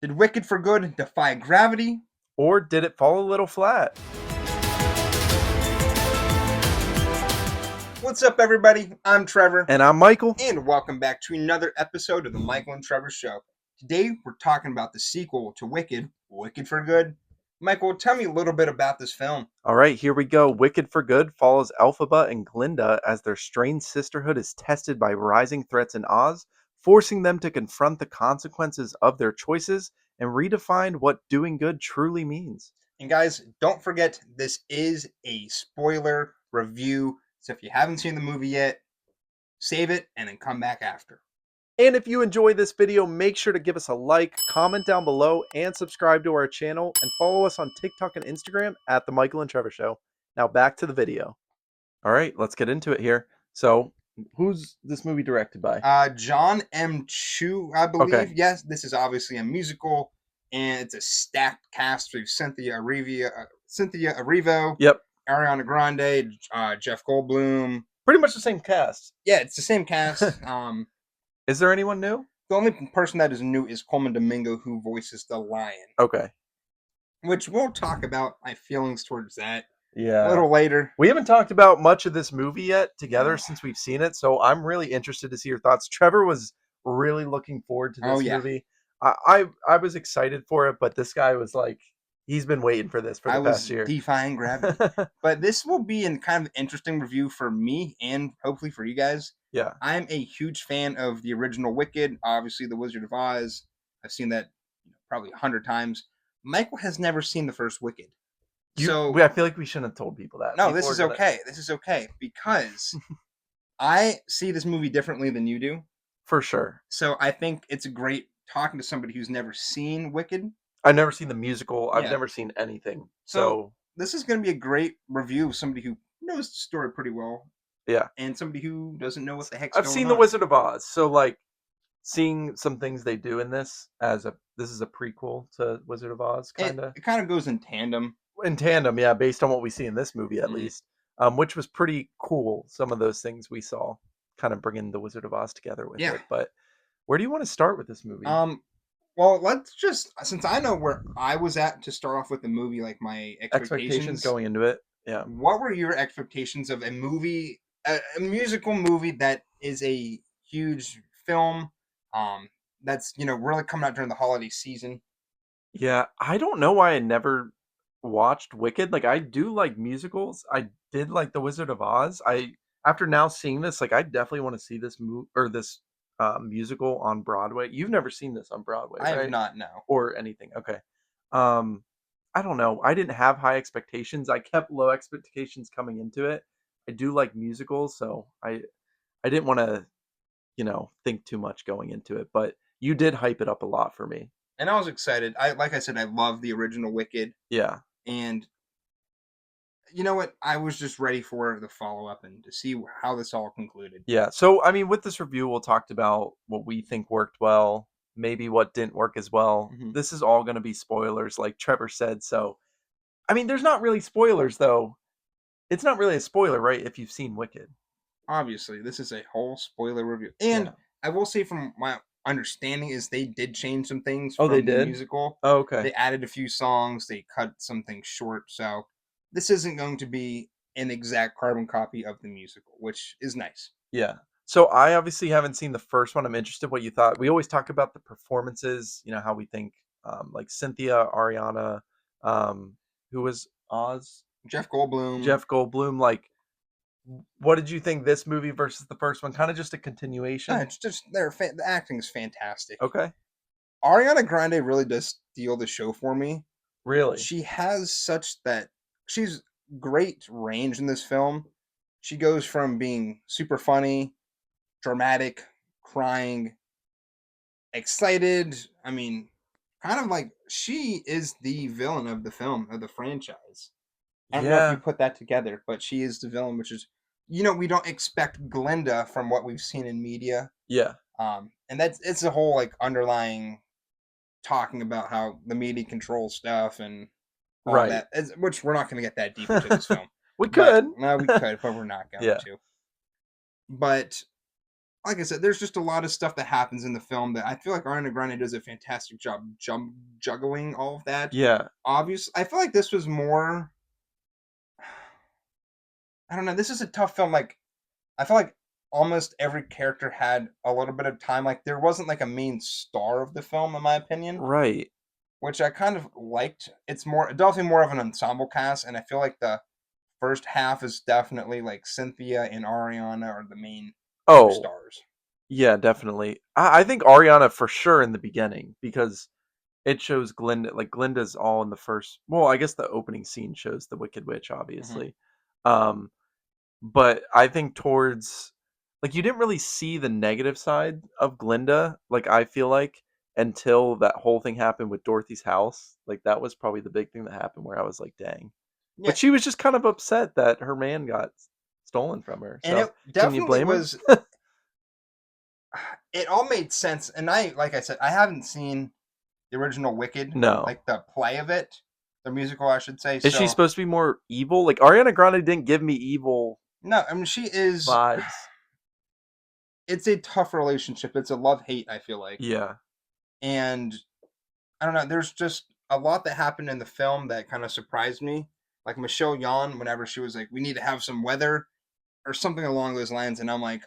Did Wicked for Good defy gravity? Or did it fall a little flat? What's up, everybody? I'm Trevor, And I'm Michael. and welcome back to another episode of the Michael and Trevor Show. Today, we're talking about the sequel to Wicked, Wicked for Good. Michael, tell me a little bit about this film. All right, here we go. Wicked for Good follows Elphaba and Glinda as their strained sisterhood is tested by rising threats in Oz, forcing them to confront the consequences of their choices and redefine what doing good truly means. And guys, don't forget, this is a spoiler review, so if you haven't seen the movie yet, save it and then come back after. And if you enjoy this video, make sure to give us a like, comment down below, and subscribe to our channel, and follow us on TikTok and Instagram at The Michael and Trevor Show. Now back to the video. All right, let's get into it here. So, who's this movie directed by? Jon M. I believe. Okay. Yes, this is obviously a musical, and it's a stacked cast with Cynthia Erivo, Yep. Ariana Grande, Jeff Goldblum. Pretty much the same cast. Yeah, it's the same cast. Is there anyone new? The only person that is new is Coleman Domingo, who voices the lion, Okay. which we'll talk about my feelings towards that a Yeah. little later. We haven't talked about much of this movie yet together since we've seen it, so I'm really interested to see your thoughts. Trevor was really looking forward to this movie. I was excited for it, but this guy was like, he's been waiting for this for the past year. Defying gravity. But this will be a kind of interesting review for me and hopefully for you guys. Yeah. I'm a huge fan of the original Wicked, obviously The Wizard of Oz. I've seen that probably 100 times. Michael has never seen the first Wicked. I feel like we shouldn't have told people that. No, this is okay. This is okay because I see this movie differently than you do. For sure. So I think it's great talking to somebody who's never seen Wicked. I've never seen the musical. I've Yeah. never seen anything. So this is going to be a great review of somebody who knows the story pretty well. Yeah. And somebody who doesn't know what the heck's I've going seen on. The Wizard of Oz, so like seeing some things they do in this this is a prequel to Wizard of Oz, kind of. It kind of goes in tandem. In tandem, yeah, based on what we see in this movie at least, which was pretty cool. Some of those things we saw, kind of bringing the Wizard of Oz together with it. But where do you want to start with this movie? Well, let's just, since I know where I was at to start off with the movie, like my expectations going into it. Yeah. What were your expectations of a movie, a musical movie that is a huge film, that's really coming out during the holiday season? Yeah, I don't know why I never watched Wicked. Like, I do like musicals. I did like The Wizard of Oz. After now seeing this, like, I definitely want to see this this musical on Broadway. You've never seen this on Broadway, I right? have not, no. Or anything. Okay. I don't know. I didn't have high expectations. I kept low expectations coming into it. I do like musicals, so I didn't want to, think too much going into it, but you did hype it up a lot for me. And I was excited. Like I said, I love the original Wicked. Yeah. And you know what? I was just ready for the follow-up and to see how this all concluded. Yeah. So, I mean, with this review, we'll talk about what we think worked well, maybe what didn't work as well. This is all going to be spoilers, like Trevor said. So, I mean, there's not really spoilers, though. It's not really a spoiler, right, if you've seen Wicked. Obviously, this is a whole spoiler review. And I will say, from my understanding, is they did change some things from they the did? musical. Oh, okay. They added a few songs. They cut some things short. So this isn't going to be an exact carbon copy of the musical, which is nice. Yeah. So I obviously haven't seen the first one. I'm interested what you thought. We always talk about the performances, how we think, like Cynthia, Ariana, who was Oz? Jeff Goldblum. Like, what did you think this movie versus the first one? Kind of just a continuation. No, it's just the acting is fantastic. Okay. Ariana Grande really does steal the show for me. Really? She has she's great range in this film. She goes from being super funny, dramatic, crying, excited. I mean, kind of like she is the villain of the film, of the franchise. I don't know if you put that together, but she is the villain, which is, we don't expect Glinda from what we've seen in media. Yeah. And it's a whole like underlying talking about how the media controls stuff and all that, which we're not going to get that deep into this film. We could. No, we could, but we're not going to. But like I said, there's just a lot of stuff that happens in the film that I feel like Ariana Grande does a fantastic job juggling all of that. Yeah, Obviously, I feel like this was more. I don't know. This is a tough film. Like I feel like almost every character had a little bit of time. Like there wasn't like a main star of the film, in my opinion, right. which I kind of liked. It's more definitely more of an ensemble cast, and I feel like the first half is definitely like Cynthia and Ariana are the main two Oh, stars. yeah, definitely. I think Ariana for sure in the beginning because it shows Glinda. Like Glinda's all in the first. Well, I guess the opening scene shows the Wicked Witch, Hmm. obviously. Um, but I think towards like you didn't really see the negative side of Glinda. Like I feel like until that whole thing happened with Dorothy's house. Like that was probably the big thing that happened where I was like, dang. Yeah, But she was just kind of upset that her man got stolen from her. and So it can you definitely blame her? was. It all made sense, and like I said, I haven't seen the original Wicked, No. like the play of it, the musical, I should say. Is she So supposed to be more evil? Like Ariana Grande didn't give me evil no, I mean she is. vibes. It's a tough relationship. It's a love hate. I feel like, Yeah. and I don't know. There's just a lot that happened in the film that kind of surprised me. Like Michelle Yeoh, whenever she was like, "We need to have some weather" or something along those lines, and I'm like,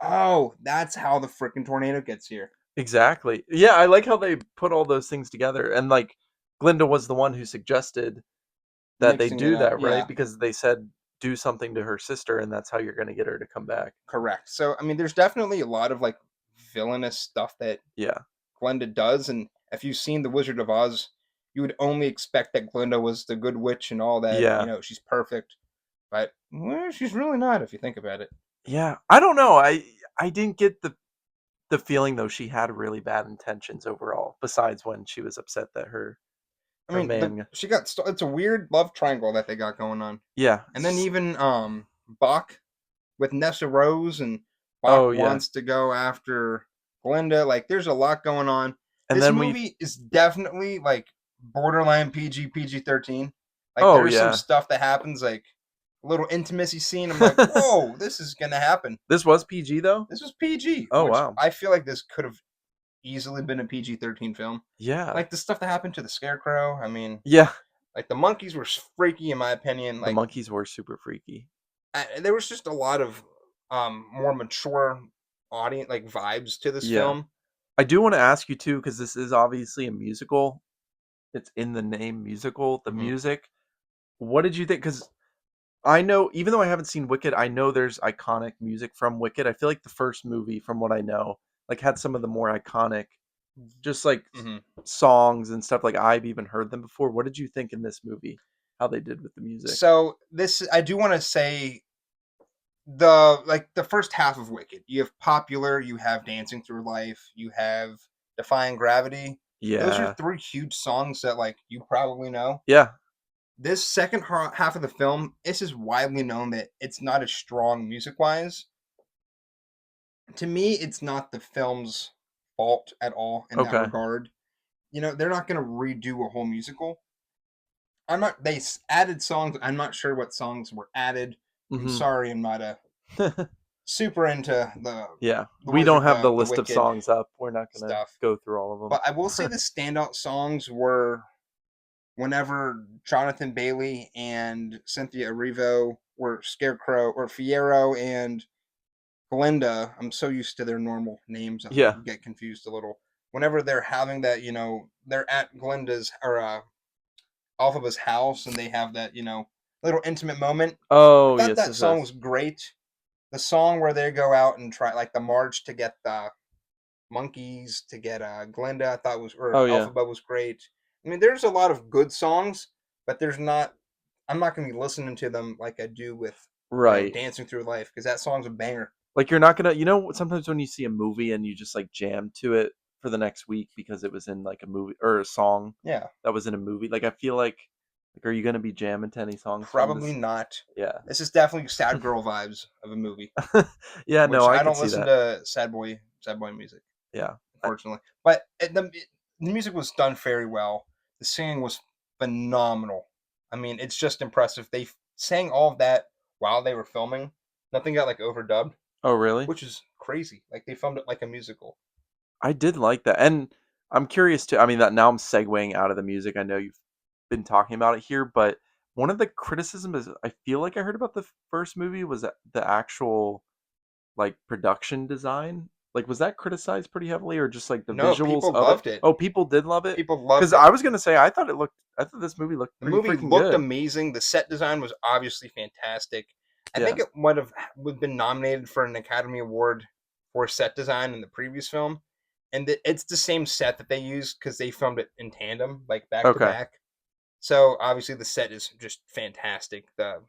"Oh, that's how the freaking tornado gets here." Exactly. Yeah, I like how they put all those things together. And like Glinda was the one who suggested that they Mixing it do up, that, right? yeah, Because they said do something to her sister and that's how you're going to get her to come back. correct. So I mean, there's definitely a lot of like villainous stuff that Yeah. Glinda does, and if you've seen The Wizard of Oz, you would only expect that Glinda was the good witch and all that. Yeah. She's perfect, but well, she's really not if you think about it. Yeah. I don't know. I didn't get the feeling though she had really bad intentions overall besides when she was upset that I her mean, man. she got it's a weird love triangle that they got going on, Yeah. and then even Bach with Nessa Rose, and Bach Oh yeah. wants to go after Glinda. Like, there's a lot going on. And This then we movie is definitely like borderline PG 13. Like, Oh there is some yeah. stuff that happens, like a little intimacy scene. I'm like, whoa, this is gonna happen. This was PG though? This was PG, Oh which wow. I feel like this could have easily been a PG 13 film. Yeah. Like the stuff that happened to the Scarecrow. I mean, Yeah. like the monkeys were freaky in my opinion. The Like monkeys were super freaky. there was just a lot of more mature audience like vibes to this Yeah. film. I do want to ask you too, because this is obviously a musical. It's in the name musical. The Hmm. music. What did you think? Because I know, even though I haven't seen Wicked, I know there's iconic music from Wicked. I feel like the first movie, from what I know, like had some of the more iconic, just like Hmm. songs and stuff. Like I've even heard them before. What did you think in this movie? How they did with the music? So this, I do want to say the first half of Wicked. You have Popular, you have Dancing Through Life, you have Defying Gravity. Those are Yeah. three huge songs that like you probably know. Yeah. This second half of the film, this is widely known that it's not as strong music wise. To me, it's not the film's fault at all in that Okay. regard. They're not going to redo a whole musical. I'm not. They added songs. I'm not sure what songs were added. I'm Hmm. sorry, I'm not a super into Yeah. the We don't wizard, have the the list of Wicked songs up. We're not gonna stuff. go through all of But I will say them. the standout songs were whenever Jonathan Bailey and Cynthia Erivo were Scarecrow or Fiero and Glinda. I'm so used to their normal names, I Yeah. get confused a little. Whenever they're having that, they're at Glinda's or Elphaba's house, and they have that, little intimate moment. I Oh, thought yes, that yes, song was yes. great. The song where they go out and try, like the march to get the monkeys to get Glinda, I thought was or Oh, yeah. Elphaba was great. I mean, there's a lot of good songs, but there's not. I'm not going to be listening to them like I do with Right. Dancing Through Life because that song's a banger. Like you're not gonna, sometimes when you see a movie and you just like jam to it for the next week because it was in like a movie or a song Yeah, that was in a movie. Like I feel like are you gonna be jamming to any songs from probably this? not. Yeah. This is definitely sad girl vibes of a movie, Yeah, no, which I I could don't see listen that. to sad boy music, Yeah. unfortunately. But the music was done very well. The singing was phenomenal. I mean, it's just impressive. They sang all of that while they were filming. Nothing got like overdubbed. Oh, really? which is crazy. Like they filmed it like a musical. I did like that, and I'm curious too. I mean, that now I'm segueing out of the music. I know you've been talking about it here, but one of the criticisms I feel like I heard about the first movie was that the actual like production design. Like, was that criticized pretty heavily, or just like the No, visuals people of it? loved it. Oh, people did love it People because loved it. I was gonna say I thought this movie looked The pretty movie freaking looked good. amazing. The set design was obviously fantastic. I think Yeah. it would have been nominated for an Academy Award for set design in the previous film, and it's the same set that they used because they filmed it in tandem, like back to Okay. back. So obviously the set is just fantastic. The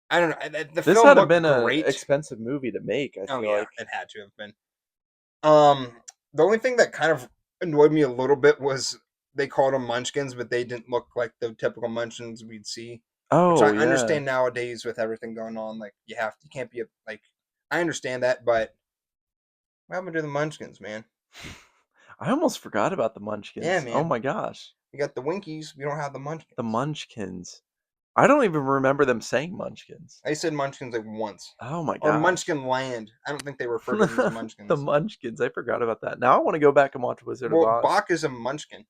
I don't know. The This film had to looked been a great. expensive movie to make. I Oh feel yeah, like. it had to have been. The only thing that kind of annoyed me a little bit was they called them Munchkins, but they didn't look like the typical Munchkins we'd see. Which I Oh yeah. understand nowadays with everything going on. Like you can't be like, I understand that, but what happened to the Munchkins, man? I almost forgot about the Yeah, Munchkins. Oh man. my gosh. We got the Winkies. We don't have the The Munchkins. Munchkins. I don't even remember them saying Munchkins. I said Munchkins like once, Oh my or gosh. Munchkin Land. I don't think they refer to them as The Munchkins. Munchkins. I forgot about that. Now I want to go back and watch Wizard of Well, Oz. Bach is a Munchkin.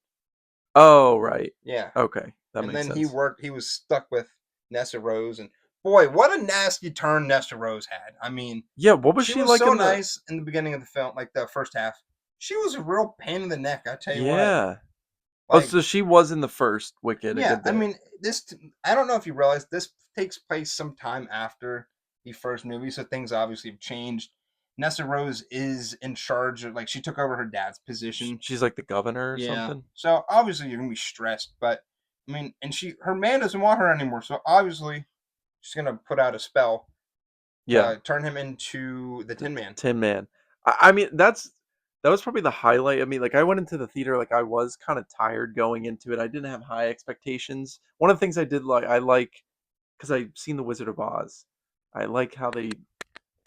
Oh, right. Yeah, Okay, that and makes then he sense. worked. He was stuck with Nessa Rose, and boy, what a nasty turn Nessa Rose had. I mean, Yeah, what was she she was like so in the nice in the beginning of the film, like the first half. She was a real pain in the neck. I tell you what, Yeah. Oh, like so she was in the first Wicked a yeah. good I bit. mean, I don't know if you realize this takes place some time after the first movie, so things obviously have changed. Nessa Rose is in charge of, like, she took over her dad's position. She's like the governor or Yeah. something? So obviously you're gonna be stressed, but I mean, and her man doesn't want her anymore, so obviously she's gonna put out a spell Yeah. to turn him into the Tin Man. Tin Man. I mean, that was probably the highlight of me. Like I went into the theater like I was kind of tired going into it. I didn't have high expectations. One of the things I like because I've seen The Wizard of Oz. I like how they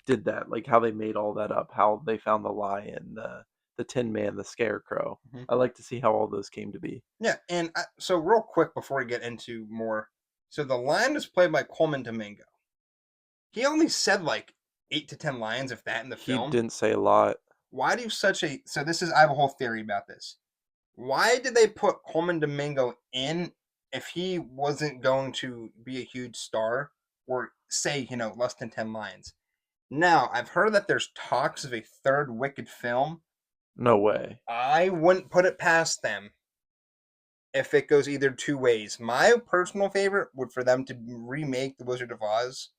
did that, like how they made all that up, how they found the lion, the Tin Man, the Scarecrow. Mhm. I like to see how all those came to be. Yeah, and so real quick before we get into more, so the lion is played by Coleman Domingo. He only said like 8 to 10 lines, if that, in the He film. didn't say a lot. Why do such a so this is I have a whole theory about this. Why did they put Coleman Domingo in if he wasn't going to be a huge star or say, less than 10 lines? Now, I've heard that there's talks of a third Wicked film. No way. I wouldn't put it past them if it goes either two ways. My personal favorite would for them to remake The Wizard of Oz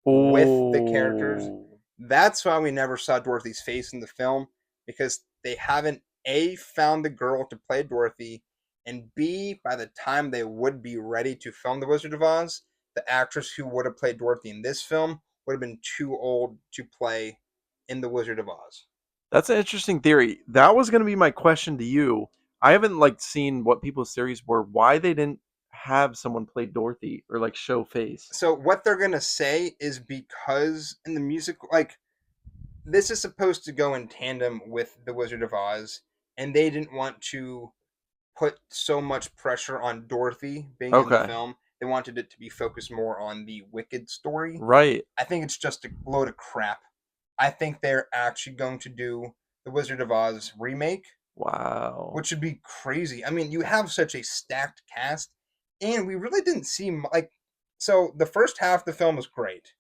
with the characters. Oh, That's why we never saw Dorothy's face in the film, because they haven't A, found the girl to play Dorothy, and B, by the time they would be ready to film The Wizard of Oz, the actress who would have played Dorothy in this film would have been too old to play in The Wizard of Oz. that's an interesting theory. That was going to be my question to you. I haven't like seen what people's theories were. Why they didn't have someone play Dorothy or like show face? So what they're gonna say is because in the musical, like, this is supposed to go in tandem with The Wizard of Oz, and they didn't want to put so much pressure on Dorothy being in the Okay, film. They wanted it to be focused more on the Wicked story. right. I think it's just a load of crap. I think they're actually going to do the Wizard of Oz remake, Wow. which would be crazy. I mean, you have such a stacked cast, and we really didn't see like. So the first half of the film was great.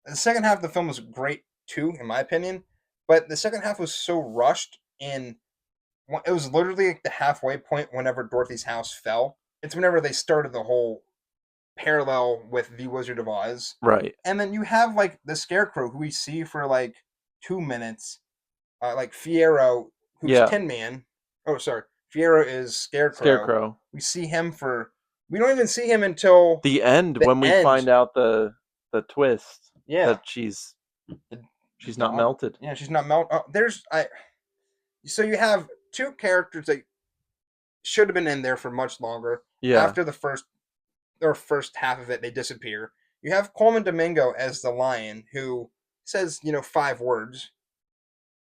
The second half of the film was great too, in my opinion. But the second half was so rushed, and it was literally like the halfway point whenever Dorothy's house fell. It's whenever they started the whole parallel with the Wizard of Oz. Right. And then you have like the Scarecrow, who we see for like 2 minutes, like Fiero, who's Yeah. Tin Man. Oh, sorry, Fiero is Scarecrow. Scarecrow. We see him for. We don't even see him until The end the when we end. find out the twist Yeah, that the she's not dog. melted. Yeah, she's not melt. Oh, there's I. So you have two characters that should have been in there for much longer. Yeah. After the first half of it, they disappear. You have Coleman Domingo as the lion, who says 5 words,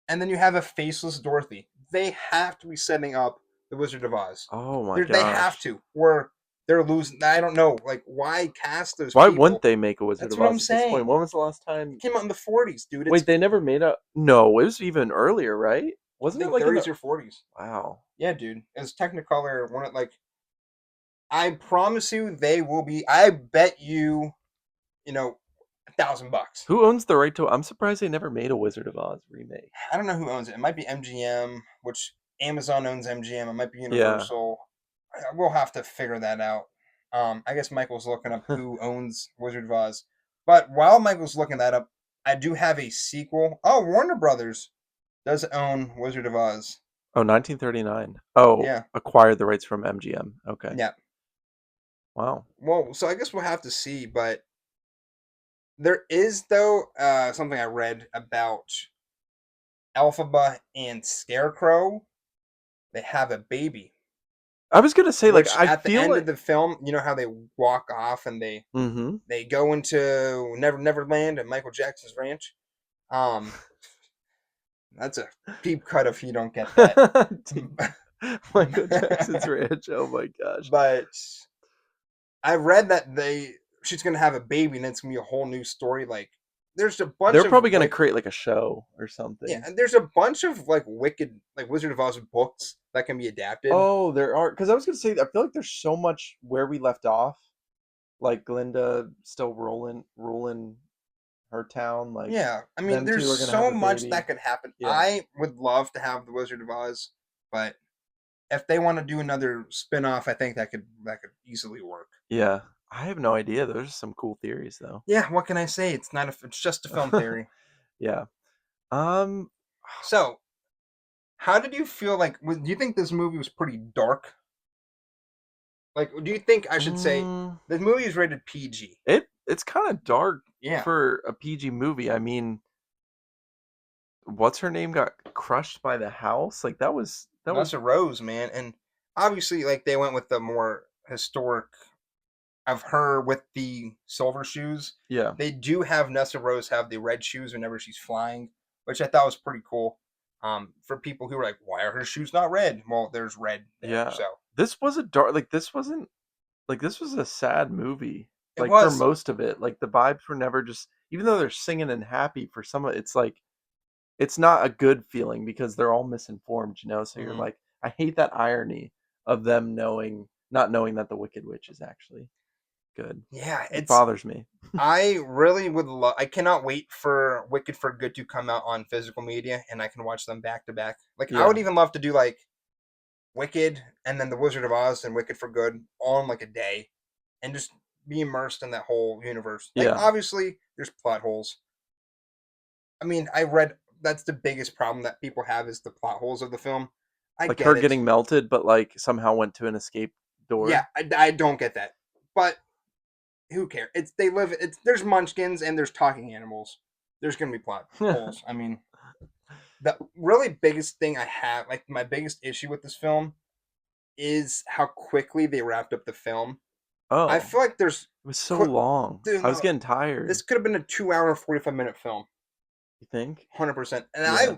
and then you have a faceless Dorothy. They have to be setting up the Wizard of Oz. Oh my They have gosh. to, or they're losing. I don't know, like why cast those Why wouldn't people? they make a Wizard That's of what I'm Oz at this point? saying. When was the last It time? came out in the 40s, dude. It's Wait, they never made a. No, it was even earlier, right? I Wasn't it think like in 30s the? or 40s. Wow. Yeah, dude. It's Technicolor. One of like I promise you, they will be. I bet you, $1,000. Who owns the right to? I'm surprised they never made a Wizard of Oz remake. I don't know who owns it. It might be MGM, which Amazon owns MGM. It might be Yeah. Universal. We'll have to figure that out. I guess Michael's looking up who owns Wizard of Oz. But while Michael's looking that up, I do have a sequel. Oh, Warner Brothers does own Wizard of Oz. Oh, 1939. Oh, Yeah, acquired the rights from MGM. Okay. yeah. Wow. Well, so I guess we'll have to see. But there is though something I read about Elphaba and Scarecrow. They have a baby. I was gonna say, like, Which I at the feel end of like. the film, you know how they walk off and Mm-hmm. they go into Neverland and Michael Jackson's ranch. Um, that's a deep cut if you don't get that. Deep. Michael Jackson's Ranch. Oh my gosh. But I read that she's gonna have a baby and it's gonna be a whole new story. Like there's a bunch They're of probably gonna create like a show or yeah, something. and there's a bunch of like wicked like Wizard of Oz books that can be adapted. Oh, there are, because I was gonna say, I feel like there's so much where we left off, like Glinda still ruling her town, like Yeah, I mean, them there's two are gonna have so a much baby. that could happen. Yeah, I would love to have the Wizard of Oz, but if they want to do another spin-off, I think that could easily work. yeah. I have no idea. Those are some cool theories, though. Yeah, what can I say? It's not it's just a film theory. Yeah. Um. So, how did you feel like do you think this movie was pretty dark? Like do you think I should say mm, the movie is rated PG? it's kind of dark Yeah. for a PG movie. I mean, what's her name got crushed by the house? Like that was. Nessa Rose, man, and obviously like they went with the more historic of her with the silver shoes. Yeah. They do have Nessa Rose have the red shoes whenever she's flying, which I thought was pretty cool. For people who are like, why are her shoes not red? Well, there's red there, Yeah. so This was a dark, like this wasn't, like this was a sad movie. it Like for was. most of it, like the vibes were never just, even though they're singing and happy for some of it's like it's not a good feeling because they're all misinformed. So you're Mhm. like, I hate that irony of them not knowing that the Wicked Witch is actually good. Yeah, It it's. bothers me. I really would love. I cannot wait for Wicked for Good to come out on physical media, and I can watch them back to back. Like I would Yeah. even love to do like Wicked and then The Wizard of Oz and Wicked for Good all in like a day, and just be immersed in that whole universe. Like Yeah. obviously, there's plot holes. I mean, I read that's the biggest problem that people have is the plot holes of the film. I Like her get it. getting melted, but like somehow went to an escape Yeah, door. I don't get that. But who cares? It's they live. It's there's munchkins and there's talking animals. There's gonna be plot holes. I mean, the really biggest thing I have, like my biggest issue with this film, is how quickly they wrapped up the film. I Oh, feel like there's, it was so long. dude, I was no, getting tired. this could have been a 2 hour and 45 minute film, You think? 100%. And Yeah.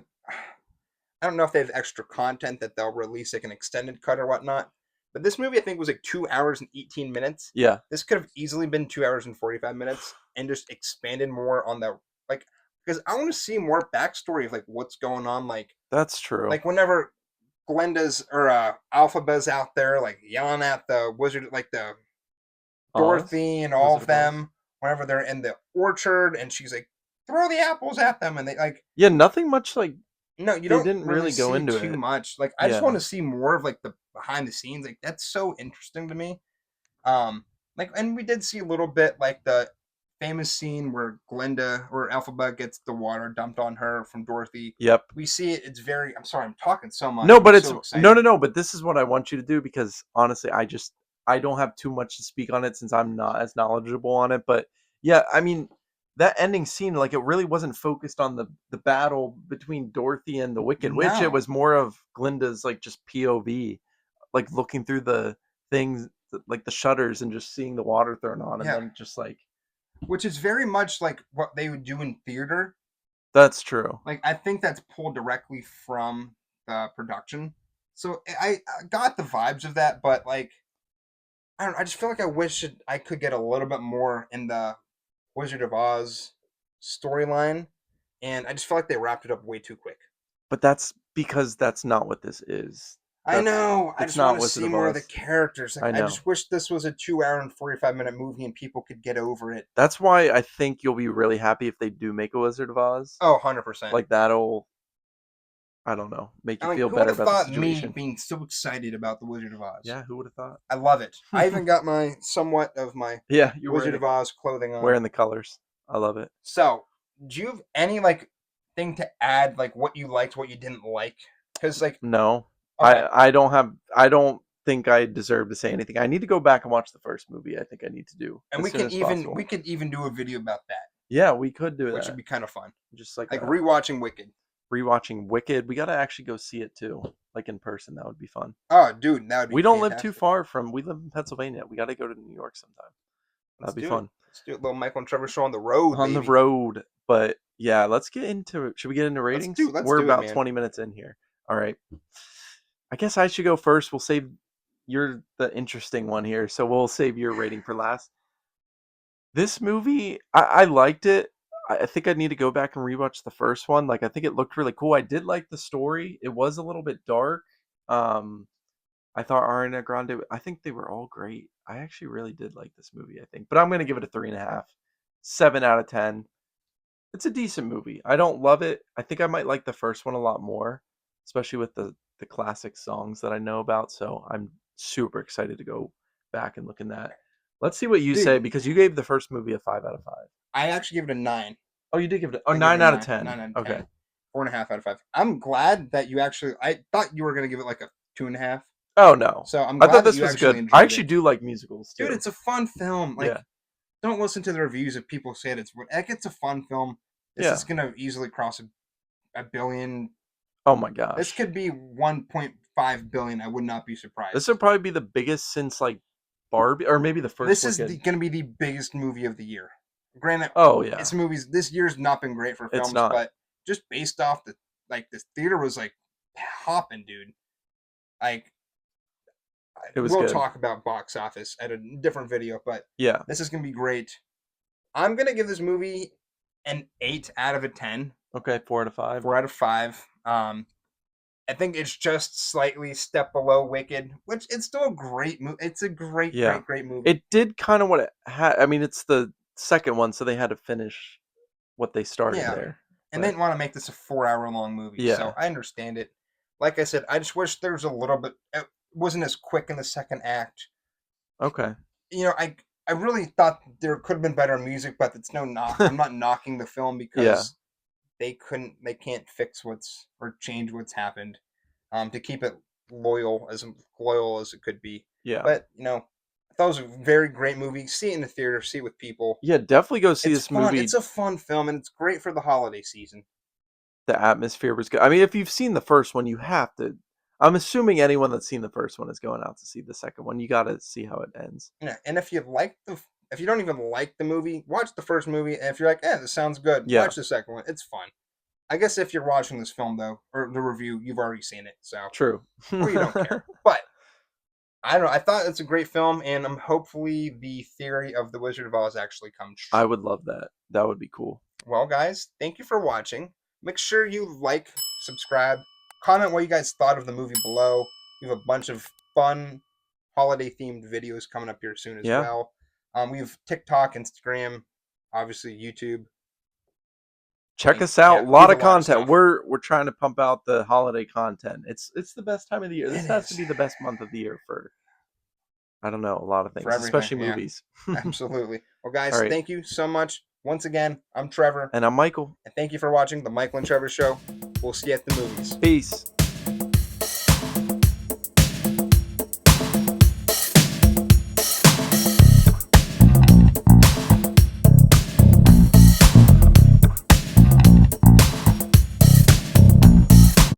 I don't know if they have extra content that they'll release like an extended cut or whatnot. But this movie I think was like 2 hours and 18 minutes. Yeah. This could have easily been 2 hours and 45 minutes and just expanded more on the like because I want to see more backstory of like what's going on. That's true. Like whenever Glenda's or Alphaba's out there like yelling at the wizard like the Oz? Dorothy and all Wizard of of Oz? them whenever they're in the orchard and she's like throw the apples at them and they like Yeah, nothing much like no, you they don't didn't really really go see into too it. much. Like I just want Yeah. to see more of like the behind the scenes. Like that's so interesting to me. Like and we did see a little bit like the famous scene where Glinda or Elphaba gets the water dumped on her from Dorothy. Yep. We see it. It's very. I'm sorry. I'm talking so much. No, I'm but it's so no, excited. no, no. But this is what I want you to do because honestly, I don't have too much to speak on it since I'm not as knowledgeable on it. But yeah, I mean that ending scene, like it really wasn't focused on the battle between Dorothy and the Wicked Witch. It No. was more of Glinda's like just POV, like looking through the things, like the shutters, and just seeing the water thrown on, and Yeah. then just like Which is very much like what they would do in theater. that's true. Like I think that's pulled directly from the production. So I got the vibes of that, but like I don't. I just feel like I wish I could get a little bit more in the Wizard of Oz storyline, and I just feel like they wrapped it up way too quick. But that's because that's not what this is. I That's know. I it's just want not to Wizard see of more of the Oz. characters. Like, I I know. just wish this was a 2 hour and 45-minute movie and people could get over it. That's why I think you'll be really happy if they do make a Wizard of Oz. Oh, 100%. Like that'll, I don't know, make And you like, feel who would better have about the thought me situation. being so excited about the Wizard of Oz? Yeah, who would have thought? I love it. I even got my somewhat of my Yeah, you're Wizard of Oz clothing on. wearing the colors. I love it. So, do you have any like thing to add, like what you liked, what you didn't like? Because like, No, okay, I don't think I deserve to say anything. I need to go back and watch the first movie. I think I need to do and as soon as possible. we could even do a video about that, Yeah, we could do which would that. be kind of fun. Just like Like a rewatching Wicked. rewatching Wicked. We gotta actually go see it too, like in person. That would be fun. Oh, dude, that would be We don't live too fantastic. far from. We live in Pennsylvania. We got to go to New York sometime. Let's That'd be do it. fun. Let's do it. Little Michael and Trevor show on the road, On the baby. road. But yeah, let's get into it. Should we get into ratings? Let's We're do it, about man. 20 minutes in here. All right. I guess I should go first. We'll save you're the interesting one here, so we'll save your rating for last. This movie, I liked it. I think I need to go back and rewatch the first one. Like I think it looked really cool. I did like the story. It was a little bit dark. Um, I thought Ariana Grande. I think they were all great. I actually really did like this movie. I think, but I'm gonna give it a 3.5, 7 out of 10. It's a decent movie. I don't love it. I think I might like the first one a lot more, especially with the classic songs that I know about. So I'm super excited to go back and look in that. Let's see what you Dude, say because you gave the first movie a 5 out of 5. I actually give it a 9. Oh, you did give it I a give it a 9 out of 9. 10. 9 out of 10. Okay. 4.5 out of 5. I'm glad that you actually. I thought you were gonna give it like a 2.5. Oh no. So I'm I glad thought that this you was actually good. I enjoyed actually it. do like musicals too. Dude, it's a fun film. Like, Yeah. don't listen to the reviews if people say it's like it's a fun film. This Yeah. is gonna easily cross a billion. Oh my This gosh. could be 1.5 billion. I would not be surprised. This would probably be the biggest since like Barbie or maybe the first This is Wicked. going to be the biggest movie of the year. Granted, Oh yeah. it's movies. This year's not been great for It's films, not. but just based off the this theater was like hopping, dude. Like It was we'll good. talk about box office at a different video, but Yeah. this is gonna be great. I'm gonna give this movie an 8 out of 10. Okay, 4 out of 5. 4 out of 5. I think it's just slightly step below Wicked, which it's still a great movie. It's a great, Yeah. great movie. It did kind of what it had. I mean, it's the second one, so they had to finish what they started Yeah. there. And they didn't want to make this a 4 hour long movie. Yeah. So I understand it. Like I said, I just wish there was a little bit. It wasn't as quick in the second act. Okay. You know, I really thought there could have been better music, but it's no knock. I'm not knocking the film because they can't fix or change what's happened, to keep it loyal as it could be. Yeah. But you know, I thought it was a very great movie. See it in the theater, see it with people. Yeah, definitely go see It's this fun. movie. It's a fun film, and it's great for the holiday season. The atmosphere was good. I mean, if you've seen the first one, you have to. I'm assuming anyone that's seen the first one is going out to see the second one. You got to see how it ends. Yeah, and if you don't even like the movie, watch the first movie. And if you're like, this sounds good, Yeah. watch the second one. It's fun. I guess if you're watching this film though, or the review, you've already seen it, so True. or you don't care. But I don't know. I thought it's a great film, and hopefully the theory of the Wizard of Oz actually comes true. I would love that. That would be cool. Well, guys, thank you for watching. Make sure you like, subscribe, comment what you guys thought of the movie below. We have a bunch of fun holiday-themed videos coming up here soon as well. We have TikTok, Instagram, obviously YouTube. Check us out. Yeah, a we lot have of a lot of content. stuff. We're trying to pump out the holiday content. It's the best time of the year. This It has is. to be the best month of the year for I don't know, a lot of things, For everything, especially yeah. movies. Absolutely. Well, guys, All right. thank you so much. Once again, I'm Trevor. And I'm Michael. And thank you for watching The Michael and Trevor Show. We'll see you at the movies. Peace.